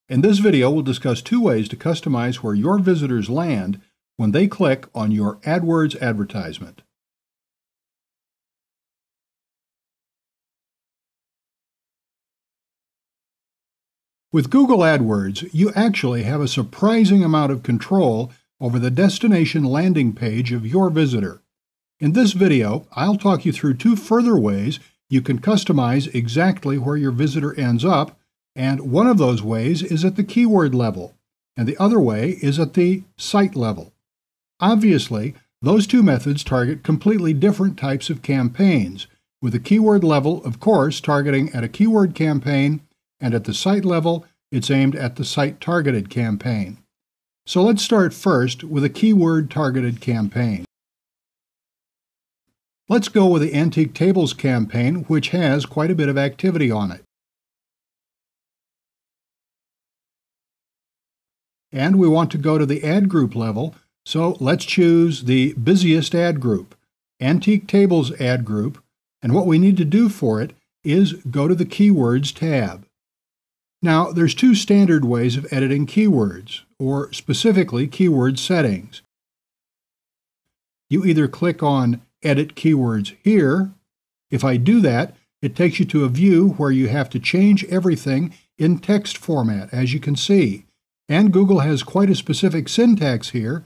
In this video, we'll discuss two ways to customize where your visitors land when they click on your AdWords advertisement. With Google AdWords, you actually have a surprising amount of control over the destination landing page of your visitor. In this video, I'll talk you through two further ways you can customize exactly where your visitor ends up, and one of those ways is at the keyword level, and the other way is at the site level. Obviously, those two methods target completely different types of campaigns, with the keyword level, of course, targeting at a keyword campaign, and at the site level, it's aimed at the site-targeted campaign. So let's start first with a keyword-targeted campaign. Let's go with the Antique Tables campaign, which has quite a bit of activity on it. And we want to go to the ad group level, so let's choose the busiest ad group, Antique Tables ad group, and what we need to do for it is go to the Keywords tab. Now, there's two standard ways of editing keywords, or specifically keyword settings. You either click on Edit Keywords here. If I do that, it takes you to a view where you have to change everything in text format, as you can see. And Google has quite a specific syntax here,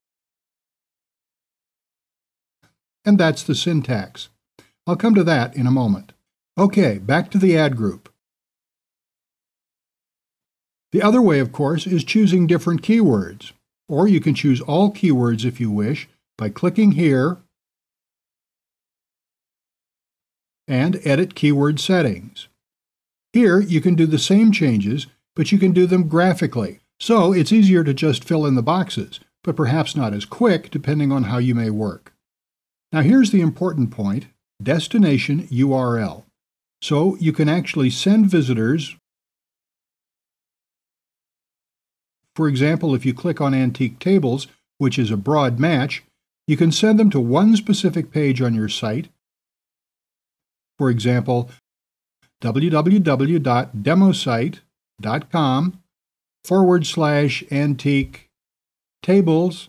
and that's the syntax. I'll come to that in a moment. Okay, back to the ad group. The other way, of course, is choosing different keywords, or you can choose all keywords if you wish by clicking here and Edit Keyword Settings. Here you can do the same changes, but you can do them graphically, so it's easier to just fill in the boxes, but perhaps not as quick depending on how you may work. Now here's the important point, destination URL. So you can actually send visitors. For example, if you click on Antique Tables, which is a broad match, you can send them to one specific page on your site. For example, www.demosite.com/antique tables,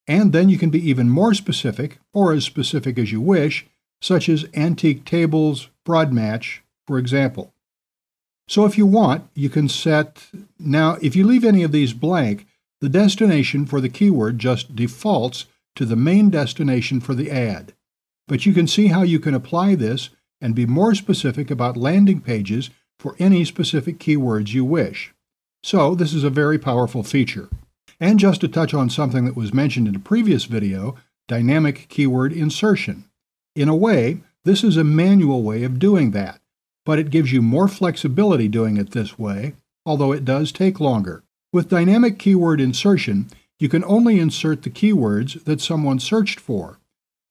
and then you can be even more specific, or as specific as you wish, such as Antique Tables broad match, for example. So if you want, you can set. Now, if you leave any of these blank, the destination for the keyword just defaults to the main destination for the ad. But you can see how you can apply this and be more specific about landing pages for any specific keywords you wish. So this is a very powerful feature. And just to touch on something that was mentioned in a previous video, dynamic keyword insertion. In a way, this is a manual way of doing that, but it gives you more flexibility doing it this way, although it does take longer. With dynamic keyword insertion, you can only insert the keywords that someone searched for,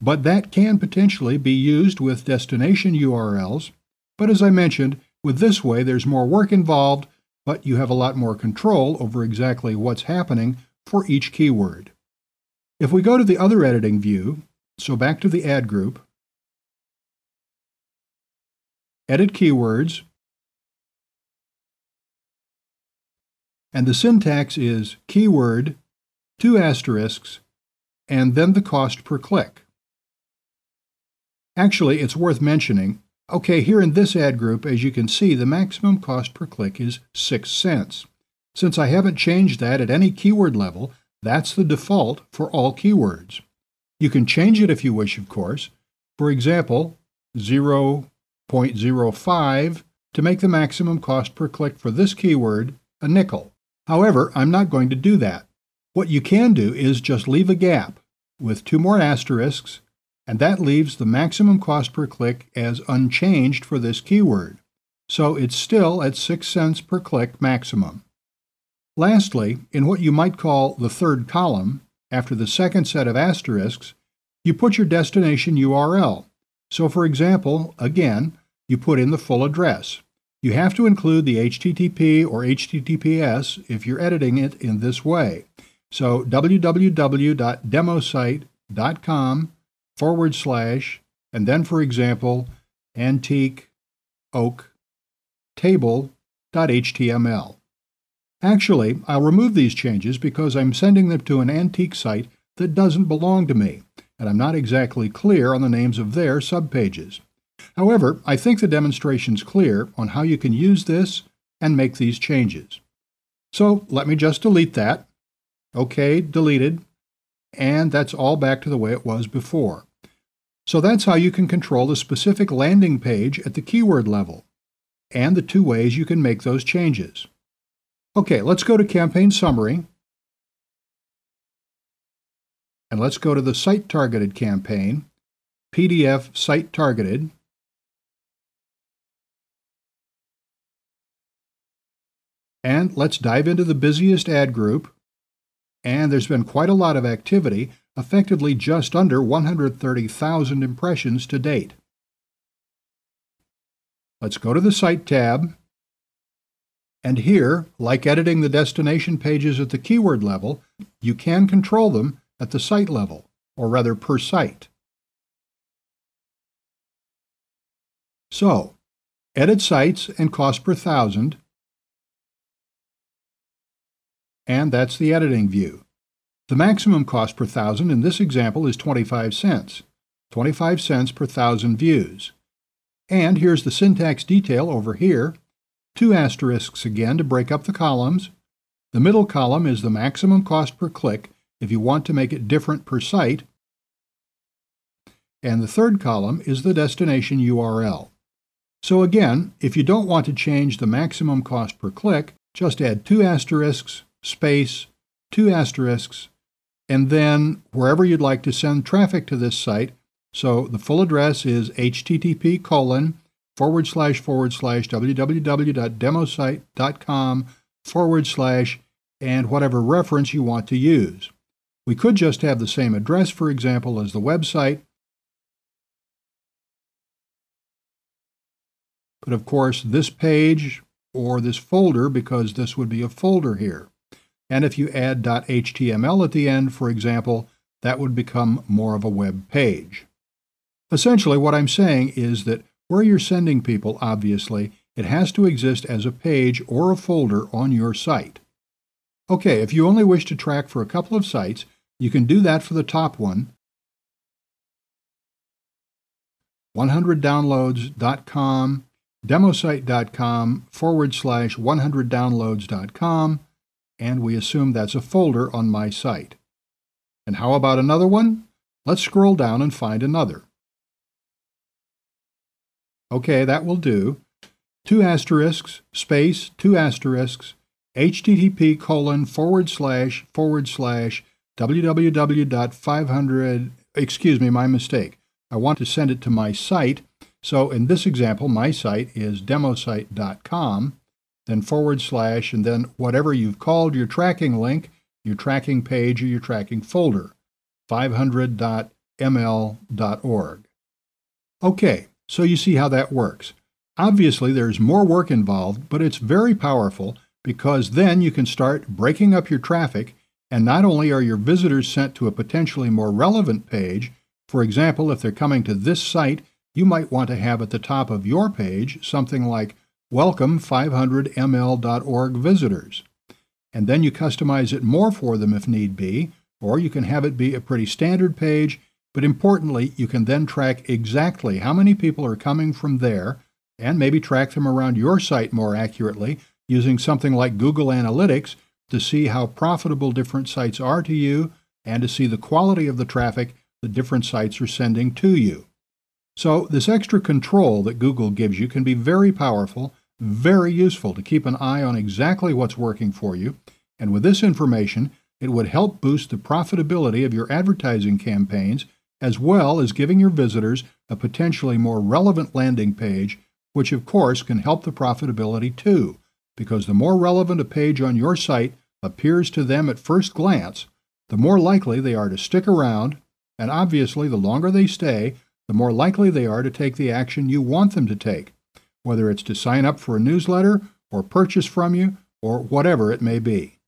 but that can potentially be used with destination URLs. But as I mentioned, with this way there's more work involved, but you have a lot more control over exactly what's happening for each keyword. If we go to the other editing view, so back to the ad group, Edit Keywords, and the syntax is keyword, 2 asterisks, and then the cost per click. Actually, it's worth mentioning, okay, here in this ad group, as you can see, the maximum cost per click is 6 cents. Since I haven't changed that at any keyword level, that's the default for all keywords. You can change it if you wish, of course. For example, 0.05 to make the maximum cost per click for this keyword a nickel. However, I'm not going to do that. What you can do is just leave a gap with 2 more asterisks, and that leaves the maximum cost per click as unchanged for this keyword. So it's still at 6 cents per click maximum. Lastly, in what you might call the third column, after the second set of asterisks, you put your destination URL. So for example, again, you put in the full address. You have to include the HTTP or HTTPS if you're editing it in this way. So www.demosite.com/ and then, for example, antique oak table.html. Actually, I'll remove these changes because I'm sending them to an antique site that doesn't belong to me, and I'm not exactly clear on the names of their subpages. However, I think the demonstration's clear on how you can use this and make these changes. So let me just delete that. OK, deleted. And that's all back to the way it was before. So that's how you can control the specific landing page at the keyword level, and the two ways you can make those changes. OK, let's go to Campaign Summary. And let's go to the Site Targeted campaign, PDF Site Targeted. And let's dive into the busiest ad group. And there's been quite a lot of activity, effectively just under 130,000 impressions to date. Let's go to the Site tab. And here, like editing the destination pages at the keyword level, you can control them at the site level, or rather per site. So, edit sites and cost per thousand. And that's the editing view. The maximum cost per thousand in this example is 25 cents. 25 cents per thousand views. And here's the syntax detail over here. 2 asterisks again to break up the columns. The middle column is the maximum cost per click if you want to make it different per site. And the third column is the destination URL. So again, if you don't want to change the maximum cost per click, just add 2 asterisks, space, 2 asterisks, and then wherever you'd like to send traffic to this site. So the full address is http://www.demosite.com/ and whatever reference you want to use. We could just have the same address, for example, as the website. But of course, this page or this folder, because this would be a folder here. And if you add .html at the end, for example, that would become more of a web page. Essentially, what I'm saying is that where you're sending people, obviously, it has to exist as a page or a folder on your site. Okay, if you only wish to track for a couple of sites, you can do that for the top one, 100downloads.com, demosite.com/100downloads.com, and we assume that's a folder on my site. And how about another one? Let's scroll down and find another. Okay, that will do. 2 asterisks, space, 2 asterisks, http://www.500, excuse me, my mistake. I want to send it to my site. So in this example, my site is demosite.com, then / and then whatever you've called your tracking link, your tracking page, or your tracking folder, 500.ml.org. Okay, so you see how that works. Obviously, there's more work involved, but it's very powerful because then you can start breaking up your traffic, and not only are your visitors sent to a potentially more relevant page, for example, if they're coming to this site, you might want to have at the top of your page something like Welcome 500ml.org visitors. And then you customize it more for them if need be, or you can have it be a pretty standard page, but importantly, you can then track exactly how many people are coming from there, and maybe track them around your site more accurately using something like Google Analytics to see how profitable different sites are to you and to see the quality of the traffic that different sites are sending to you. So this extra control that Google gives you can be very powerful, very useful to keep an eye on exactly what's working for you, and with this information, it would help boost the profitability of your advertising campaigns, as well as giving your visitors a potentially more relevant landing page, which of course can help the profitability too, because the more relevant a page on your site appears to them at first glance, the more likely they are to stick around, and obviously the longer they stay, the more likely they are to take the action you want them to take, whether it's to sign up for a newsletter or purchase from you or whatever it may be.